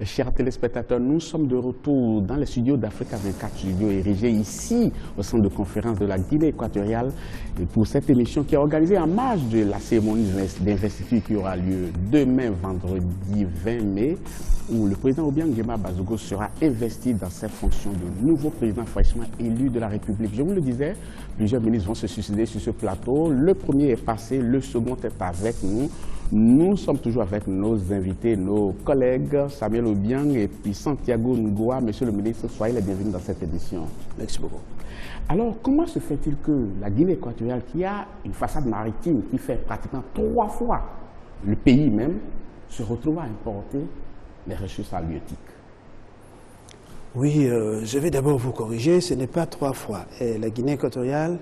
Chers téléspectateurs, nous sommes de retour dans les studios d'Africa 24, studios érigés ici au centre de conférence de la Guinée équatoriale pour cette émission qui est organisée en marge de la cérémonie d'investiture qui aura lieu demain, vendredi 20 mai, où le président Obiang Nguema Bazogo sera investi dans ses fonctions de nouveau président fraîchement élu de la République. Je vous le disais, plusieurs ministres vont se succéder sur ce plateau. Le premier est passé, le second est avec nous. Nous sommes toujours avec nos invités, nos collègues, Samuel Obiang et puis Santiago Ngoa. Monsieur le ministre, soyez les bienvenus dans cette édition. Merci beaucoup. Alors, comment se fait-il que la Guinée équatoriale, qui a une façade maritime qui fait pratiquement 3 fois le pays même, se retrouve à importer les ressources halieutiques? Oui, je vais d'abord vous corriger, ce n'est pas 3 fois. Et la Guinée équatoriale,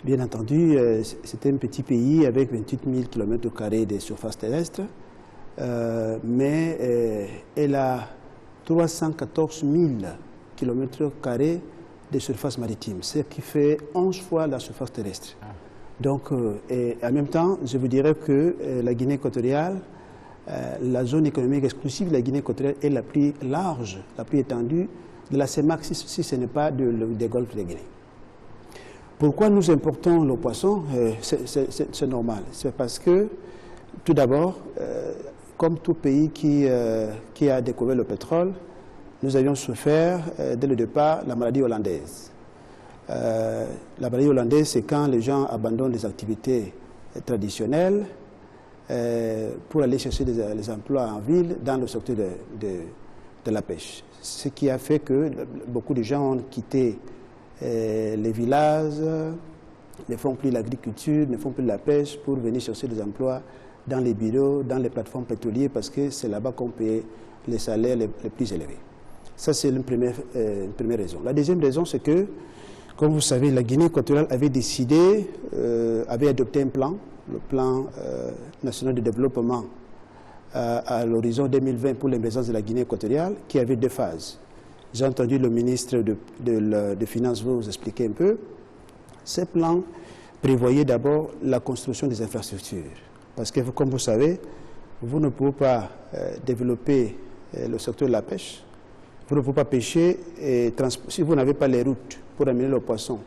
bien entendu, c'est un petit pays avec 28 000 km² de surface terrestre, mais elle a 314 000 km² de surface maritime, ce qui fait 11 fois la surface terrestre. Donc, et en même temps, je vous dirais que la Guinée équatoriale, la zone économique exclusive de la Guinée équatoriale est la plus large, la plus étendue de la CEMAC, si ce n'est pas des golfes de Guinée. Pourquoi nous importons le poisson? C'est normal. C'est parce que, tout d'abord, comme tout pays qui a découvert le pétrole, nous avions souffert dès le départ la maladie hollandaise. La maladie hollandaise, c'est quand les gens abandonnent les activités traditionnelles pour aller chercher des emplois en ville dans le secteur de la pêche. Ce qui a fait que beaucoup de gens ont quitté les villages, ne font plus l'agriculture, ne font plus la pêche pour venir chercher des emplois dans les bureaux, dans les plateformes pétrolières, parce que c'est là-bas qu'on paye les salaires les plus élevés. Ça, c'est une première raison. La deuxième raison, c'est que, comme vous savez, la Guinée équatoriale avait décidé, avait adopté un plan, le plan national de développement à l'horizon 2020 pour l'émergence de la Guinée équatoriale, qui avait 2 phases. J'ai entendu le ministre des Finances vous expliquer un peu. Ce plan prévoyait d'abord la construction des infrastructures. Parce que, comme vous savez, vous ne pouvez pas développer le secteur de la pêche, vous ne pouvez pas pêcher si vous n'avez pas les routes pour amener le poisson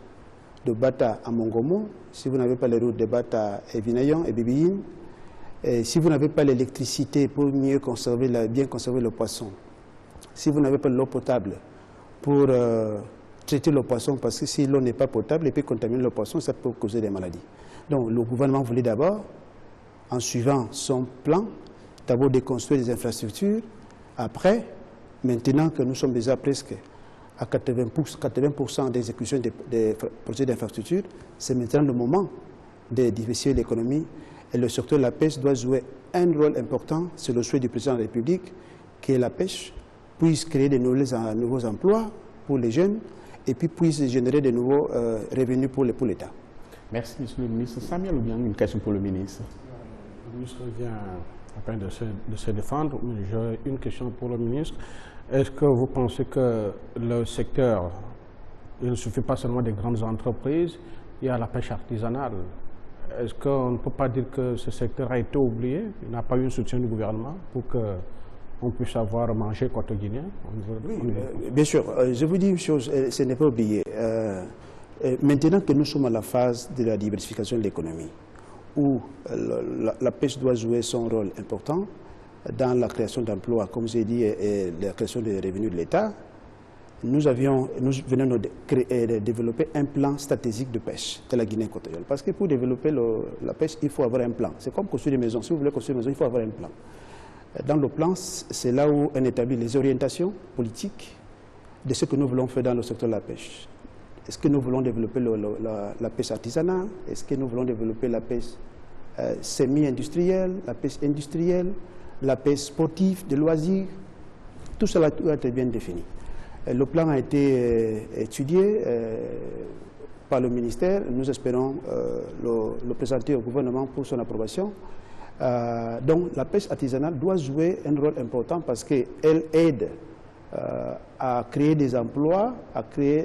de Bata à Mongomo, si vous n'avez pas les routes de Bata à Vinayon et Bibiyin, et si vous n'avez pas l'électricité pour mieux bien conserver le poisson, si vous n'avez pas l'eau potable pour traiter le poisson, parce que si l'eau n'est pas potable et peut contaminer le poisson, ça peut causer des maladies. Donc le gouvernement voulait d'abord, en suivant son plan, d'abord déconstruire les infrastructures. Après, maintenant que nous sommes déjà presque à 80% d'exécution des projets d'infrastructure, c'est maintenant le moment de diversifier l'économie. Et le secteur de la pêche doit jouer un rôle important, c'est le souhait du président de la République, que la pêche puisse créer de nouveaux emplois pour les jeunes et puis puisse générer de nouveaux revenus pour l'État. Merci, monsieur le ministre. Samuel Obiang, une question pour le ministre. Le ministre vient à peine de se défendre, mais j'ai une question pour le ministre. Est-ce que vous pensez que le secteur, il ne suffit pas seulement des grandes entreprises, il y a la pêche artisanale? Est-ce qu'on ne peut pas dire que ce secteur a été oublié? Il n'a pas eu un soutien du gouvernement pour qu'on puisse avoir mangé côté guinéen? Oui, bien sûr. Je vous dis une chose, ce n'est pas oublié. Maintenant que nous sommes à la phase de la diversification de l'économie, où la pêche doit jouer son rôle important dans la création d'emplois, comme j'ai dit, et la création des revenus de l'État, nous venons de développer un plan stratégique de pêche de la Guinée équatoriale. Parce que pour développer la pêche, il faut avoir un plan. C'est comme construire des maisons. Si vous voulez construire une maison, il faut avoir un plan. Dans le plan, c'est là où on établit les orientations politiques de ce que nous voulons faire dans le secteur de la pêche. Est-ce que nous voulons développer la pêche artisanale? Est-ce que nous voulons développer la pêche semi-industrielle, la pêche industrielle, la pêche sportive, de loisirs? Tout cela doit être bien défini. Le plan a été étudié par le ministère. Nous espérons le présenter au gouvernement pour son approbation. Donc la pêche artisanale doit jouer un rôle important parce qu'elle aide à créer des emplois, à créer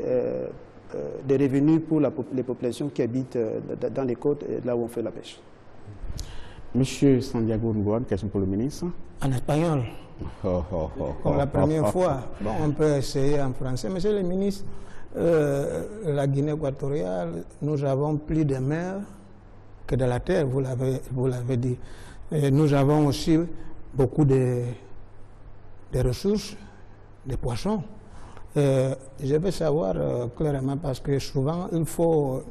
des revenus pour les populations qui habitent dans les côtes, là où on fait la pêche. Monsieur Santiago Ngoa, question pour le ministre. En espagnol, Pour la première fois. Bon, on peut essayer en français. Monsieur le ministre, la Guinée équatoriale, nous avons plus de mer que de la terre, vous l'avez dit. Et nous avons aussi beaucoup de ressources, de poissons. Je veux savoir clairement, parce que souvent, il faut...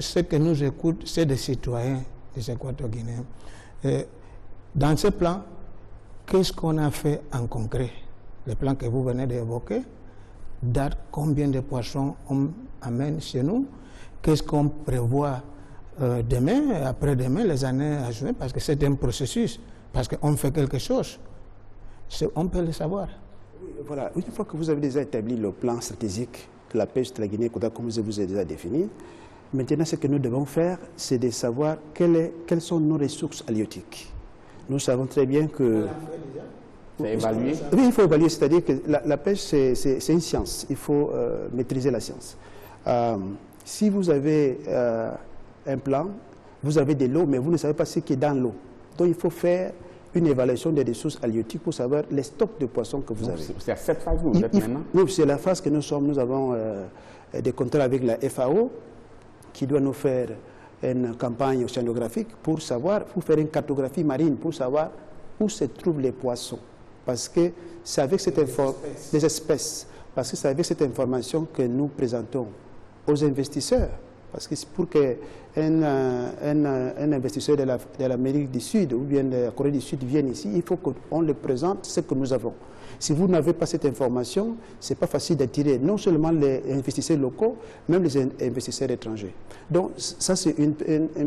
ceux que nous écoutent, c'est des citoyens des Équato-Guinéens. Dans ce plan, qu'est-ce qu'on a fait en concret? Le plan que vous venez d'évoquer, date combien de poissons on amène chez nous? Qu'est-ce qu'on prévoit demain, après-demain, les années à venir? Parce que c'est un processus, parce qu'on fait quelque chose. On peut le savoir. Oui, voilà. Une fois que vous avez déjà établi le plan stratégique de la pêche de la Guinée, comme je vous ai déjà défini, maintenant ce que nous devons faire, c'est de savoir quelles sont nos ressources halieutiques. Nous savons très bien que... C'est évalué? Oui, il faut évaluer, c'est-à-dire que la pêche, c'est une science. Il faut maîtriser la science. Si vous avez un plan, vous avez de l'eau, mais vous ne savez pas ce qui est dans l'eau. Donc il faut faire une évaluation des ressources halieutiques pour savoir les stocks de poissons que vous avez. C'est à cette phase que vous êtes maintenant? Oui, c'est la phase que nous sommes. Nous avons des contrats avec la FAO qui doit nous faire une campagne océanographique pour savoir, pour faire une cartographie marine, pour savoir où se trouvent les poissons. Parce que c'est avec cette information, des espèces, parce que c'est avec cette information que nous présentons aux investisseurs. Parce que pour qu'un investisseur de l'Amérique du Sud ou bien de la Corée du Sud vienne ici, il faut qu'on le présente ce que nous avons. Si vous n'avez pas cette information, ce n'est pas facile d'attirer non seulement les investisseurs locaux, même les investisseurs étrangers. Donc ça, c'est une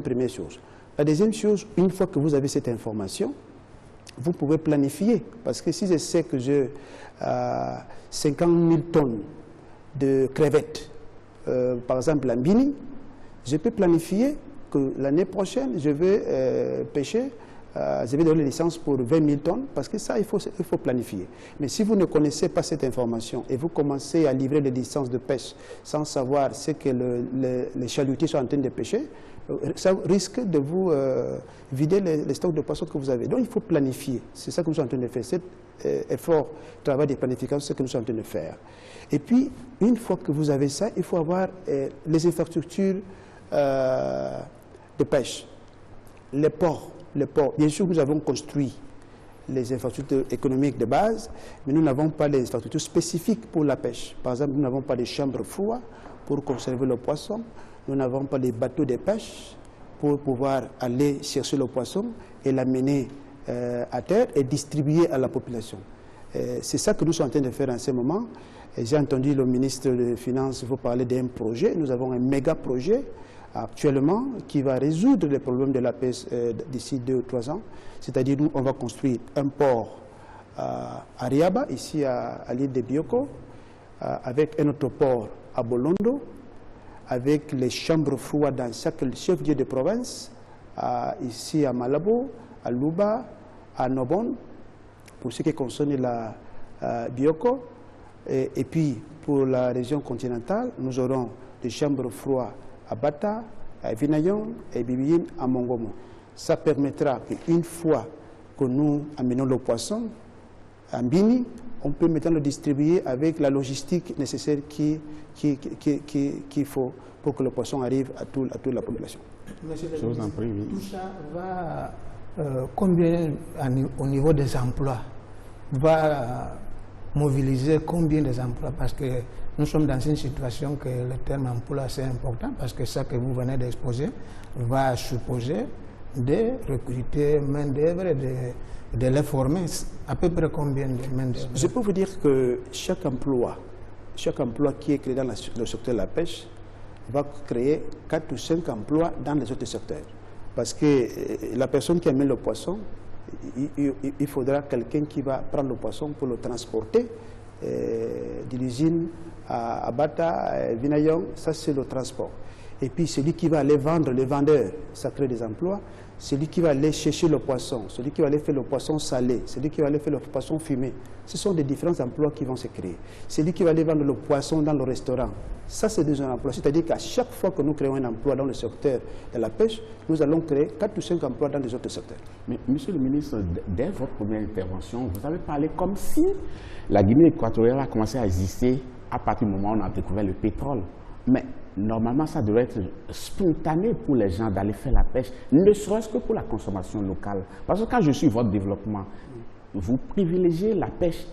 première chose. La deuxième chose, une fois que vous avez cette information, vous pouvez planifier. Parce que si je sais que j'ai 50 000 tonnes de crevettes, par exemple en Bini, je peux planifier que l'année prochaine, je vais pêcher, je vais donner les licences pour 20 000 tonnes, parce que ça, il faut planifier. Mais si vous ne connaissez pas cette information et vous commencez à livrer les licences de pêche sans savoir ce que les chalutiers sont en train de pêcher, ça risque de vous vider les stocks de poissons que vous avez. Donc il faut planifier. C'est ça que nous sommes en train de faire. Cet effort, travail de planification, c'est ce que nous sommes en train de faire. Et puis, une fois que vous avez ça, il faut avoir les infrastructures de pêche, les ports. Bien sûr, nous avons construit les infrastructures économiques de base, mais nous n'avons pas les infrastructures spécifiques pour la pêche. Par exemple, nous n'avons pas de chambres froides pour conserver le poisson. Nous n'avons pas les bateaux de pêche pour pouvoir aller chercher le poisson et l'amener à terre et distribuer à la population. C'est ça que nous sommes en train de faire en ce moment. J'ai entendu le ministre des Finances vous parler d'un projet. Nous avons un méga projet actuellement qui va résoudre les problèmes de la pêche d'ici 2 ou 3 ans. C'est-à-dire nous, on va construire un port à Riaba, ici à l'île de Bioko, avec un autre port à Bolondo, avec les chambres froides dans chaque chef-lieu de province, ici à Malabo, à Luba, à Nobon, pour ce qui concerne la Bioko. Et puis, pour la région continentale, nous aurons des chambres froides à Bata, à Vinayon et Bibiyine à Mongomo. Ça permettra qu'une fois que nous amenons le poisson à Bini, on peut maintenant le distribuer avec la logistique nécessaire qu'il faut pour que le poisson arrive à toute la population. Monsieur le ministre, tout ça va combien au niveau des emplois va mobiliser combien des emplois? Parce que nous sommes dans une situation que le terme emploi c'est important, parce que ça que vous venez d'exposer va supposer de recruter main-d'œuvre et de les former. À peu près combien de main-d'œuvre? Je peux vous dire que chaque emploi qui est créé dans le secteur de la pêche va créer 4 ou 5 emplois dans les autres secteurs. Parce que la personne qui amène le poisson, il faudra quelqu'un qui va prendre le poisson pour le transporter de l'usine à Bata, à Vinayong, ça c'est le transport. Et puis celui qui va aller vendre, les vendeurs, ça crée des emplois. celui qui va aller chercher le poisson, celui qui va aller faire le poisson salé, celui qui va aller faire le poisson fumé. Ce sont des différents emplois qui vont se créer. Celui qui va aller vendre le poisson dans le restaurant, ça c'est des emplois. C'est-à-dire qu'à chaque fois que nous créons un emploi dans le secteur de la pêche, nous allons créer 4 ou 5 emplois dans les autres secteurs. Mais Monsieur le ministre, dès votre première intervention, vous avez parlé comme si la Guinée équatoriale a commencé à exister à partir du moment où on a découvert le pétrole. Mais normalement, ça devrait être spontané pour les gens d'aller faire la pêche, ne serait-ce que pour la consommation locale. Parce que quand je suis votre développement, vous privilégiez la pêche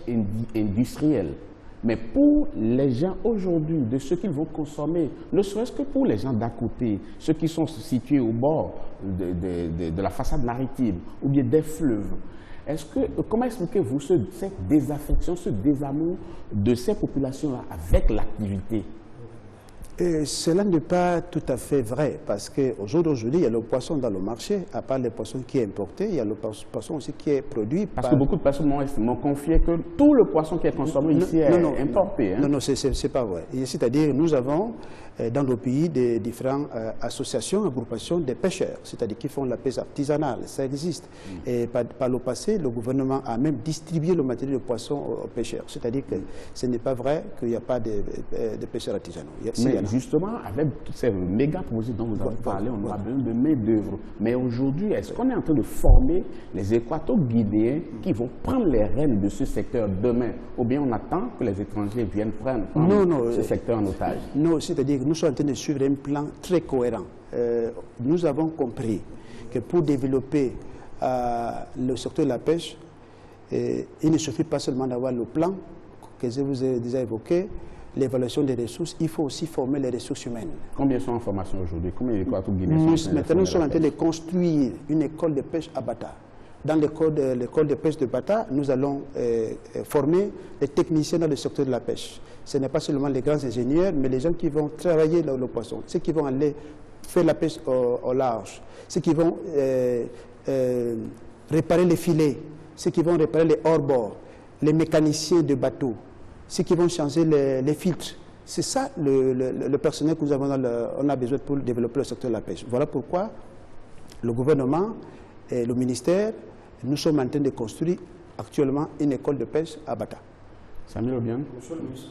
industrielle. Mais pour les gens aujourd'hui, de ce qu'ils vont consommer, ne serait-ce que pour les gens d'à côté, ceux qui sont situés au bord de la façade maritime ou bien des fleuves, comment expliquez-vous cette désaffection, ce désamour de ces populations-là avec l'activité? Et cela n'est pas tout à fait vrai, parce qu'au jour d'aujourd'hui, il y a le poisson dans le marché, à part le poisson qui est importé, il y a le poisson aussi qui est produit Parce que beaucoup de personnes m'ont confié que tout le poisson qui est consommé ici est importé. Non, c'est pas vrai. C'est-à-dire nous avons dans nos pays des différentes associations, agrupations de pêcheurs, c'est-à-dire qui font la pêche artisanale, ça existe. Et par le passé, le gouvernement a même distribué le matériel de poisson aux pêcheurs, c'est-à-dire que ce n'est pas vrai qu'il n'y a pas de pêcheurs artisanaux. Mais justement, avec tous ces méga projets dont vous avez parlé, on aura besoin de main-d'œuvre. Mais aujourd'hui, est-ce qu'on est en train de former les Équato-Guinéens qui vont prendre les rênes de ce secteur demain? Ou bien on attend que les étrangers viennent prendre ce secteur en otage? Non, c'est-à-dire que nous sommes en train de suivre un plan très cohérent. Nous avons compris que pour développer le secteur de la pêche, il ne suffit pas seulement d'avoir le plan que je vous ai déjà évoqué, l'évaluation des ressources, il faut aussi former les ressources humaines. Combien sont en formation aujourd'hui? Combien d'Équato-Guinéens sont Maintenant, nous sommes en train de construire une école de pêche à Bata. Dans l'école de pêche de Bata, nous allons former les techniciens dans le secteur de la pêche. Ce n'est pas seulement les grands ingénieurs, mais les gens qui vont travailler dans le poisson, ceux qui vont aller faire la pêche au large, ceux qui vont réparer les filets, ceux qui vont réparer les hors-bords, les mécaniciens de bateaux, ceux qui vont changer les filtres. C'est ça le personnel que nous avons on a besoin pour développer le secteur de la pêche. Voilà pourquoi le gouvernement et le ministère, nous sommes en train de construire actuellement une école de pêche à Bata. Samuel Obiang. Monsieur le ministre,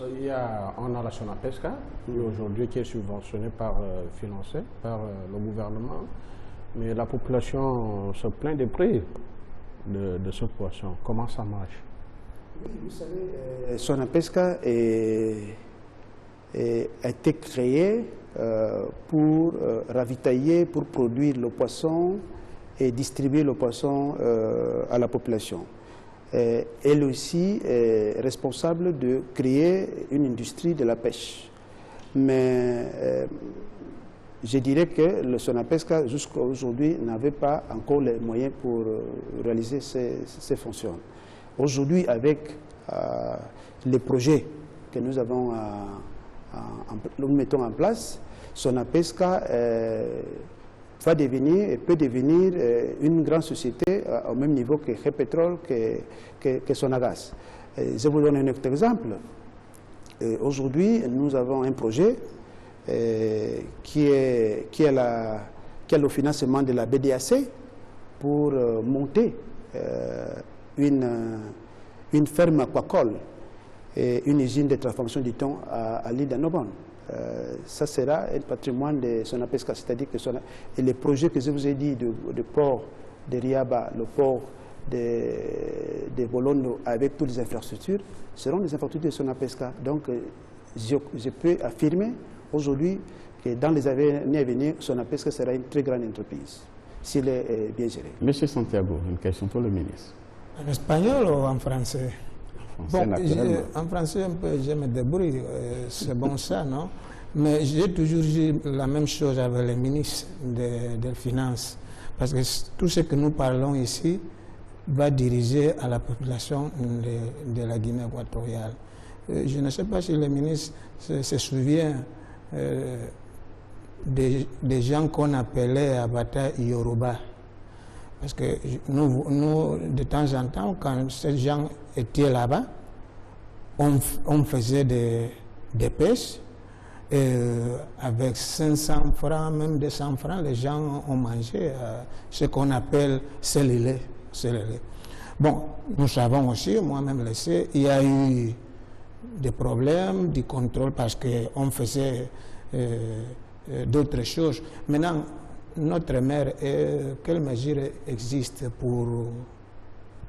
on a la Sonapesca, aujourd'hui qui est subventionnée financée par le gouvernement, mais la population se plaint des prix de ce poisson. Comment ça marche? Oui, vous savez, Sonapesca a été créée pour ravitailler, pour produire le poisson et distribuer le poisson à la population. Elle aussi est responsable de créer une industrie de la pêche. Mais je dirais que le Sonapesca, jusqu'à aujourd'hui, n'avait pas encore les moyens pour réaliser ces fonctions. Aujourd'hui, avec les projets que nous mettons en place, Sonapesca va devenir et peut devenir une grande société au même niveau que Repétrol, que Sonagas. Je vous donne un autre exemple. Aujourd'hui, nous avons un projet qui a le financement de la BDAC pour monter une ferme aquacole et une usine de transformation du thon à l'île d'Annobon. Ça sera un patrimoine de Sonapesca, c'est-à-dire que et les projets que je vous ai dit de port de Riaba, le port de Bolondo avec toutes les infrastructures, seront des infrastructures de Sonapesca. Donc je peux affirmer aujourd'hui que dans les années à venir, Sonapesca sera une très grande entreprise, s'il est bien géré. Monsieur Santiago, une question pour le ministre. En espagnol ou en français? Bon, en français, un peu, je me débrouille, c'est bon ça, non? Mais j'ai toujours dit la même chose avec les ministres des Finances, parce que tout ce que nous parlons ici va diriger à la population de la Guinée équatoriale. Je ne sais pas si le ministre se souvient des gens qu'on appelait à Bata Yoruba. Parce que nous, de temps en temps, quand ces gens étaient là-bas, on faisait des pêches avec 500 francs, même 200 francs, les gens ont mangé ce qu'on appelle cellulé. Bon, nous savons aussi, moi-même le sais, il y a eu des problèmes du contrôle parce qu'on faisait d'autres choses. Maintenant, notre maire, quelles mesures existent pour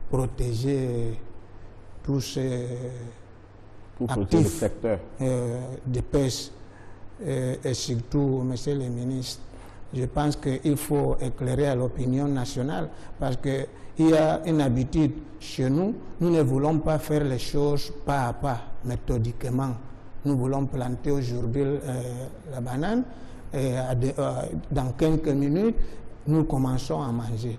protéger tous ces actifs secteur de pêche et surtout, monsieur le ministre, je pense qu'il faut éclairer à l'opinion nationale parce qu'il y a une habitude chez nous, nous ne voulons pas faire les choses pas à pas, méthodiquement. Nous voulons planter aujourd'hui la banane et dans quelques minutes, nous commençons à manger.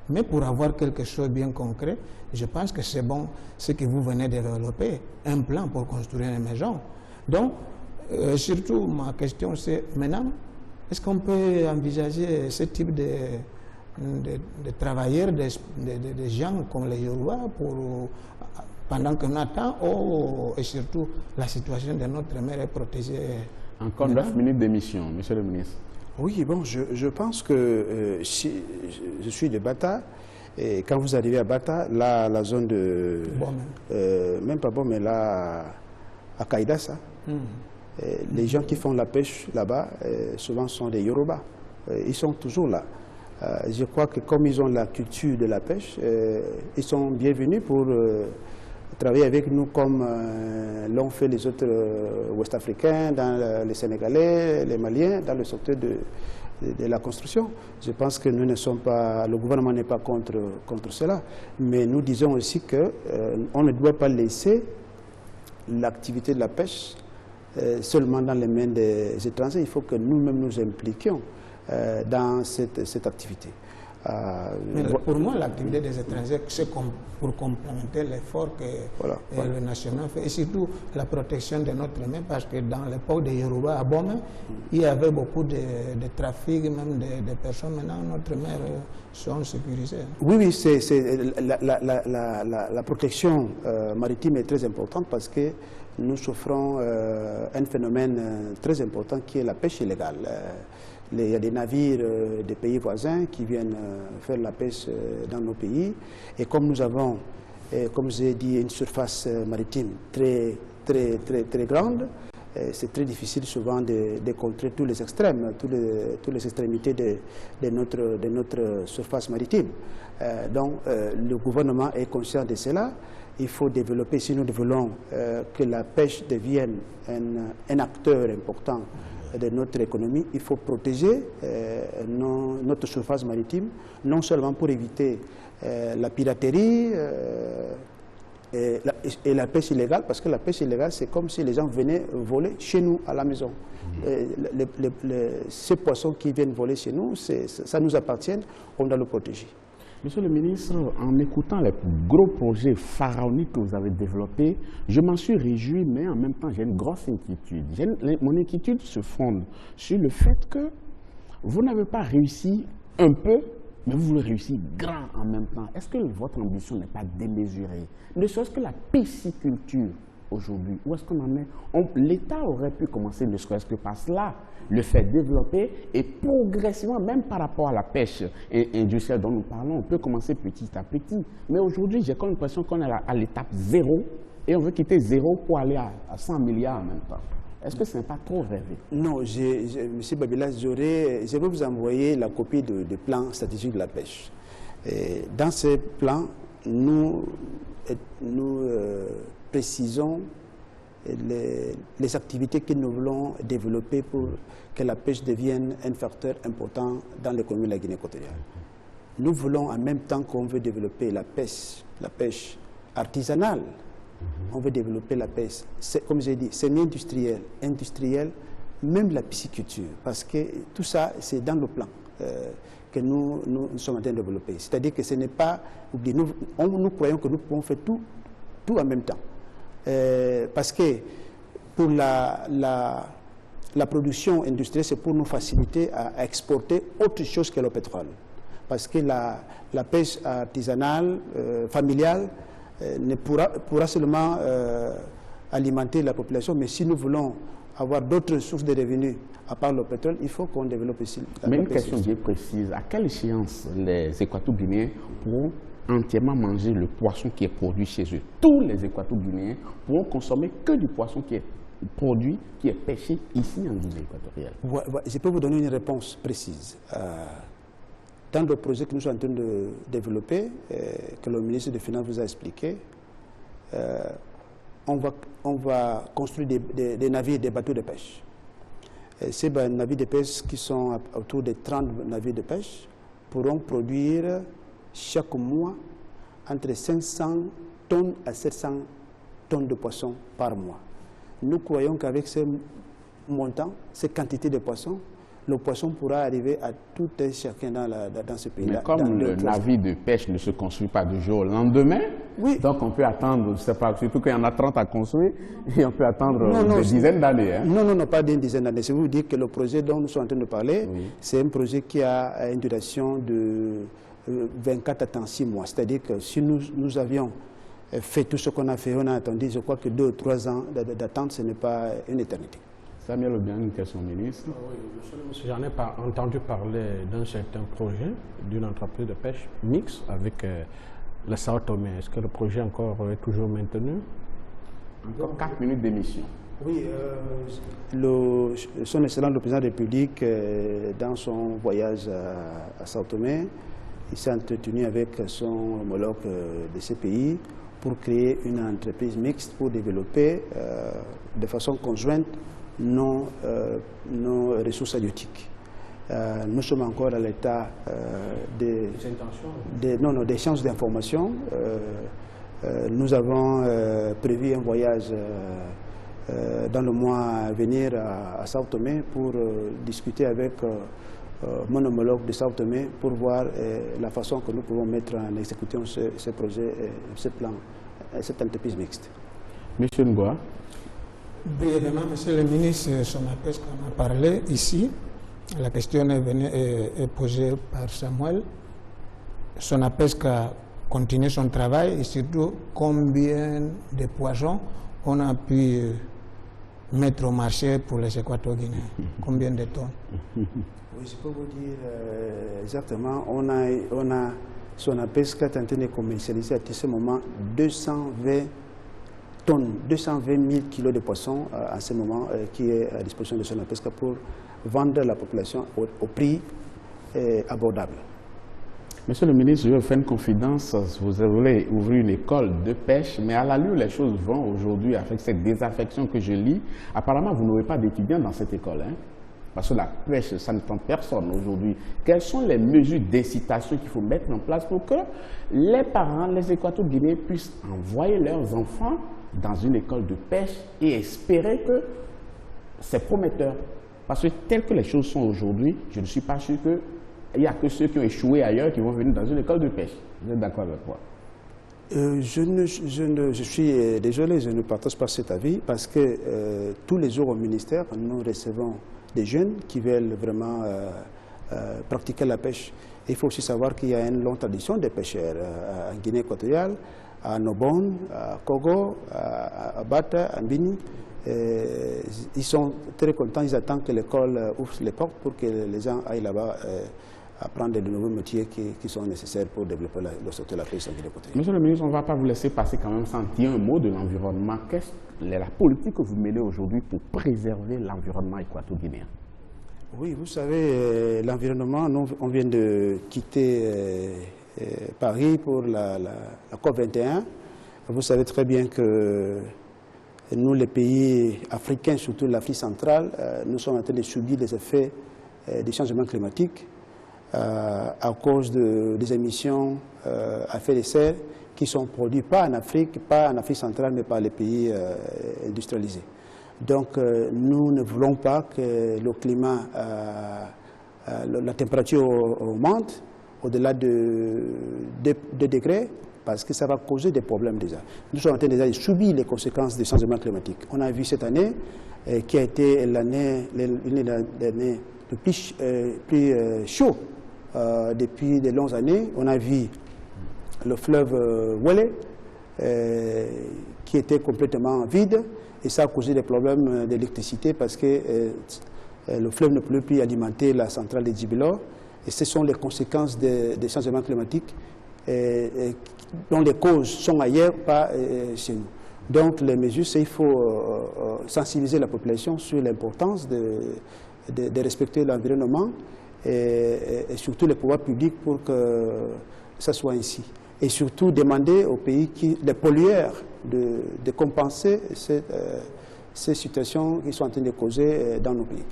Mais pour avoir quelque chose de bien concret, je pense que c'est bon ce que vous venez de développer, un plan pour construire une maison. Donc, surtout, ma question c'est maintenant, est-ce qu'on peut envisager ce type de travailleurs, de gens comme les Yoruba pendant qu'on attend, et surtout la situation de notre mer est protégée. Encore 9 minutes d'émission, monsieur le ministre. Oui, bon, je pense que si je suis de Bata, et quand vous arrivez à Bata, là, la zone de... même pas bon, mais là, à Kaïdassa, les gens qui font la pêche là-bas, souvent sont des Yoruba. Ils sont toujours là. Je crois que comme ils ont la culture de la pêche, ils sont bienvenus pour travailler avec nous comme l'ont fait les autres Ouest-Africains, les Sénégalais, les Maliens, dans le secteur de la construction. Je pense que nous ne sommes pas, le gouvernement n'est pas contre cela, mais nous disons aussi qu'on ne doit pas laisser l'activité de la pêche seulement dans les mains des étrangers. Il faut que nous-mêmes nous impliquions dans cette activité. Mais pour moi, l'activité des étrangers, c'est pour complémenter l'effort que le national fait, et surtout la protection de notre mer, parce que dans l'époque de Yoruba à Bomé, il y avait beaucoup de trafic, même de personnes. Maintenant, notre mer sont sécurisées. Oui, la protection maritime est très importante parce que nous souffrons un phénomène très important qui est la pêche illégale. Il y a des navires des pays voisins qui viennent faire la pêche dans nos pays. Et comme nous avons, comme je l'ai dit, une surface maritime très grande, c'est très difficile souvent de contrer tous les extrêmes, toutes les extrémités de notre surface maritime. Donc le gouvernement est conscient de cela. Il faut développer, si nous voulons que la pêche devienne un acteur important de notre économie, il faut protéger notre surface maritime, non seulement pour éviter la piraterie et la pêche illégale, parce que la pêche illégale, c'est comme si les gens venaient voler chez nous à la maison. Ces poissons qui viennent voler chez nous, ça nous appartient, on doit le protéger. Monsieur le ministre, en écoutant les gros projets pharaoniques que vous avez développés, je m'en suis réjoui, mais en même temps, j'ai une grosse inquiétude. Mon inquiétude se fonde sur le fait que vous n'avez pas réussi un peu, mais vous voulez réussir grand en même temps. Est-ce que votre ambition n'est pas démesurée? Ne serait-ce que la pisciculture aujourd'hui, où est-ce qu'on en est? L'État aurait pu commencer ne serait-ce que par cela, le faire développer et progressivement, même par rapport à la pêche industrielle dont nous parlons, on peut commencer petit à petit. Mais aujourd'hui, j'ai comme l'impression qu'on est à l'étape 0 et on veut quitter 0 pour aller à 100 milliards en même temps. Est-ce que ce n'est pas trop rêvé? Non, M. Babila, je vais vous envoyer la copie du plan stratégique de la pêche. Et dans ce plan, nous précisons les activités que nous voulons développer pour que la pêche devienne un facteur important dans l'économie de la Guinée équatoriale. Nous voulons, en même temps qu'on veut développer la pêche artisanale, on veut développer la pêche, comme j'ai dit, semi-industrielle, même la pisciculture, parce que tout ça, c'est dans le plan que nous sommes en train de développer. C'est-à-dire que ce n'est pas, nous croyons que nous pouvons faire tout en même temps. Parce que pour la production industrielle, c'est pour nous faciliter à exporter autre chose que le pétrole. Parce que la pêche artisanale, familiale, ne pourra seulement alimenter la population, mais si nous voulons avoir d'autres sources de revenus à part le pétrole, il faut qu'on développe ici. Mais une question bien précise, à quelle échéance les Équato-Guinéens pourront entièrement manger le poisson qui est produit chez eux? Tous les Équato-Guinéens pourront consommer que du poisson qui est produit, qui est pêché ici en Guinée équatoriale. Je peux vous donner une réponse précise. Dans le projet que nous sommes en train de développer, que le ministre des Finances vous a expliqué, on va construire des navires, des bateaux de pêche. Ces navires de pêche qui sont autour de 30 navires de pêche pourront produire chaque mois entre 500 tonnes à 700 tonnes de poissons par mois. Nous croyons qu'avec ces montants, ces quantités de poissons, le poisson pourra arriver à tout et chacun dans ce pays-là. Mais comme le navire de pêche ne se construit pas du jour au lendemain, oui. Donc on peut attendre, je ne sais pas, surtout qu'il y en a 30 à construire, et on peut attendre des dizaines d'années. Hein. Non, pas d'une dizaine d'années. C'est vous dire que le projet dont nous sommes en train de parler, oui. C'est un projet qui a une duration de 24 à 36 mois. C'est-à-dire que si nous avions fait tout ce qu'on a fait, on a attendu, je crois que 2 ou 3 ans d'attente, ce n'est pas une éternité. Samuel Obiang, une question, ministre. Oui, j'en ai pas entendu parler d'un certain projet d'une entreprise de pêche mixte avec le Sao Tomé. Est-ce que le projet encore est toujours maintenu? Encore 4 minutes d'émission. Oui, son Excellence le Président de la République, dans son voyage à Sao Tomé, il s'est entretenu avec son homologue de ce pays pour créer une entreprise mixte pour développer de façon conjointe nos ressources halieutiques. Nous sommes encore à l'état d'échange d'informations. Nous avons prévu un voyage dans le mois à venir à Sao Tomé pour discuter avec mon homologue de Sao Tomé pour voir la façon que nous pouvons mettre en exécution ce projet, ce plan, cette entreprise mixte. Monsieur Ngoa. Brièvement, Monsieur le ministre, Sonapesca en a parlé ici. La question est posée par Samuel. Sonapesca continue son travail et surtout combien de poissons on a pu mettre au marché pour les Équato-Guinéens. Combien de tonnes? Oui, je peux vous dire exactement. On a Sonapesca tenté de commercialiser à ce moment 220 tonnes, 220 000 kilos de poissons à ce moment qui est à disposition de Sonapesca pour vendre à la population au prix abordable. Monsieur le ministre, je vais vous faire une confidence. Vous voulez ouvrir une école de pêche, mais à l'allure les choses vont aujourd'hui avec cette désaffection que je lis. Apparemment, vous n'aurez pas d'étudiants dans cette école. Hein? Parce que la pêche, ça ne tente personne aujourd'hui. Quelles sont les mesures d'incitation qu'il faut mettre en place pour que les parents, les Équato-Guinéens puissent envoyer leurs enfants dans une école de pêche et espérer que c'est prometteur? Parce que tel que les choses sont aujourd'hui, je ne suis pas sûr qu'il n'y a que ceux qui ont échoué ailleurs qui vont venir dans une école de pêche. Vous êtes d'accord avec moi? Je suis désolé, je ne partage pas cet avis parce que tous les jours au ministère, nous recevons des jeunes qui veulent vraiment pratiquer la pêche. Il faut aussi savoir qu'il y a une longue tradition des pêcheurs en Guinée équatoriale, à Nobon, à Kogo, à Bata, à Mbini. Ils sont très contents, ils attendent que l'école ouvre les portes pour que les gens aillent là-bas apprendre de nouveaux métiers qui sont nécessaires pour développer le secteur de la pêche en Guinée équatoriale. Monsieur le ministre, on ne va pas vous laisser passer quand même sans dire un mot de l'environnement. Quelle est la politique que vous menez aujourd'hui pour préserver l'environnement équato-guinéen? Oui, vous savez, l'environnement, on vient de quitter Paris pour la COP21. Vous savez très bien que nous, les pays africains, surtout l'Afrique centrale, nous sommes en train de subir les effets des changements climatiques à cause des émissions à effet de serre qui sont produites pas en Afrique centrale, mais par les pays industrialisés. Donc, nous ne voulons pas que le climat, la température augmente au-delà de 2 degrés, parce que ça va causer des problèmes déjà. Nous sommes en train déjà de subir les conséquences des changements climatiques. On a vu cette année, qui a été l'année le plus chaud depuis de longues années. On a vu le fleuve Wele qui était complètement vide, et ça a causé des problèmes d'électricité parce que le fleuve ne peut plus alimenter la centrale de Djibilor, et ce sont les conséquences des changements climatiques dont les causes sont ailleurs, pas chez nous. Donc les mesures, c'est il faut sensibiliser la population sur l'importance de respecter l'environnement et surtout les pouvoirs publics pour que ça soit ainsi. Et surtout demander aux pays, les pollueurs, de compenser ces situations qui sont en train de causer dans nos pays.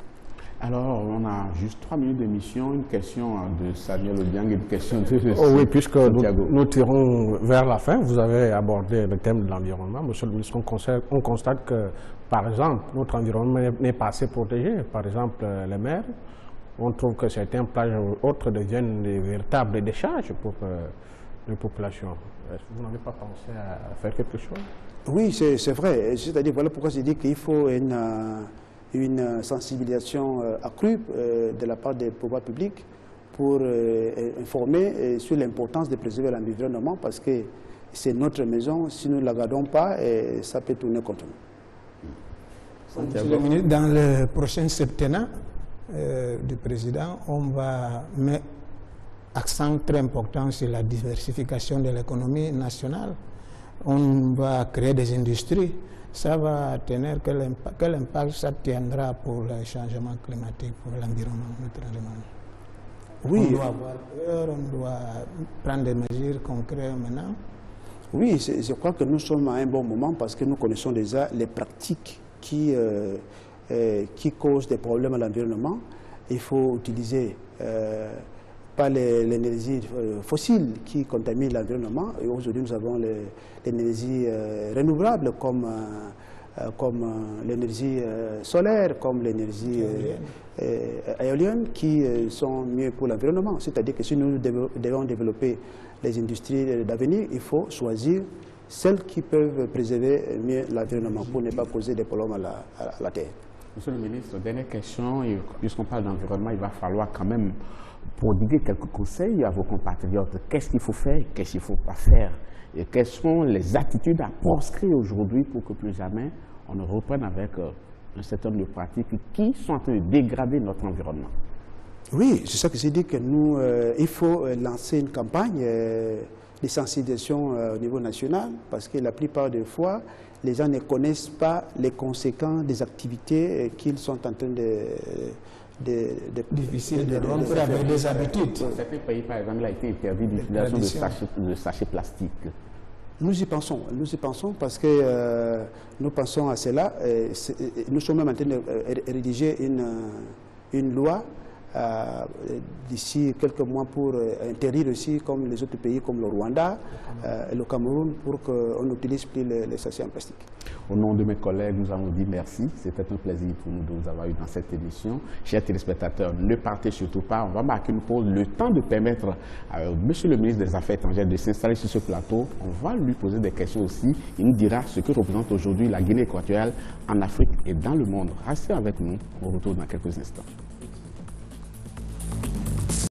Alors, on a juste 3 minutes d'émission, une question de Samuel Odiang et une question de... Oui, puisque nous tirons vers la fin, vous avez abordé le thème de l'environnement. Monsieur le ministre, on constate que, par exemple, notre environnement n'est pas assez protégé. Par exemple, les mers, on trouve que certains plages ou autres deviennent des véritables décharges pour les populations. Est-ce que vous n'avez pas pensé à faire quelque chose? Oui, c'est vrai. C'est-à-dire, voilà pourquoi je dis qu'il faut une sensibilisation accrue de la part des pouvoirs publics pour informer sur l'importance de préserver l'environnement parce que c'est notre maison. Si nous ne la gardons pas, ça peut tourner contre nous. Monsieur le ministre, dans le prochain septennat du président, on va mettre accent très important sur la diversification de l'économie nationale. On va créer des industries. Ça va tenir quel impact ça tiendra pour le changement climatique, pour l'environnement, naturellement. Oui. On doit avoir peur, on doit prendre des mesures concrètes maintenant. Oui, je crois que nous sommes à un bon moment parce que nous connaissons déjà les pratiques qui causent des problèmes à l'environnement. Il faut utiliser pas l'énergie fossile qui contamine l'environnement. Et aujourd'hui, nous avons l'énergie renouvelable comme l'énergie solaire, comme l'énergie éolienne, qui sont mieux pour l'environnement. C'est-à-dire que si nous devons développer les industries d'avenir, il faut choisir celles qui peuvent préserver mieux l'environnement pour ne pas causer des problèmes à la terre. Monsieur le ministre, dernière question, puisqu'on parle d'environnement, il va falloir quand même prodiguer quelques conseils à vos compatriotes. Qu'est-ce qu'il faut faire, qu'est-ce qu'il ne faut pas faire? Et quelles sont les attitudes à proscrire aujourd'hui pour que plus jamais on ne reprenne avec un certain nombre de pratiques qui sont en train de dégrader notre environnement? Oui, c'est ça que j'ai dit, que nous, il faut lancer une campagne de sensibilisation au niveau national, parce que la plupart des fois, les gens ne connaissent pas les conséquences des activités qu'ils sont en train difficile de rompre avec des habitudes. Dans certains pays, par exemple, il a été interdit l'utilisation de sachets plastiques. Nous y pensons parce que nous pensons à cela. Nous sommes même en train de rédiger une loi d'ici quelques mois pour interdire aussi, comme les autres pays, comme le Rwanda et le Cameroun, pour qu'on n'utilise plus les sachets en plastique. Au nom de mes collègues, nous avons dit merci. C'était un plaisir pour nous de vous avoir eu dans cette émission. Chers téléspectateurs, ne partez surtout pas. On va marquer une pause, le temps de permettre à Monsieur le ministre des Affaires étrangères de s'installer sur ce plateau. On va lui poser des questions aussi. Il nous dira ce que représente aujourd'hui la Guinée équatoriale en Afrique et dans le monde. Restez avec nous. On retourne dans quelques instants.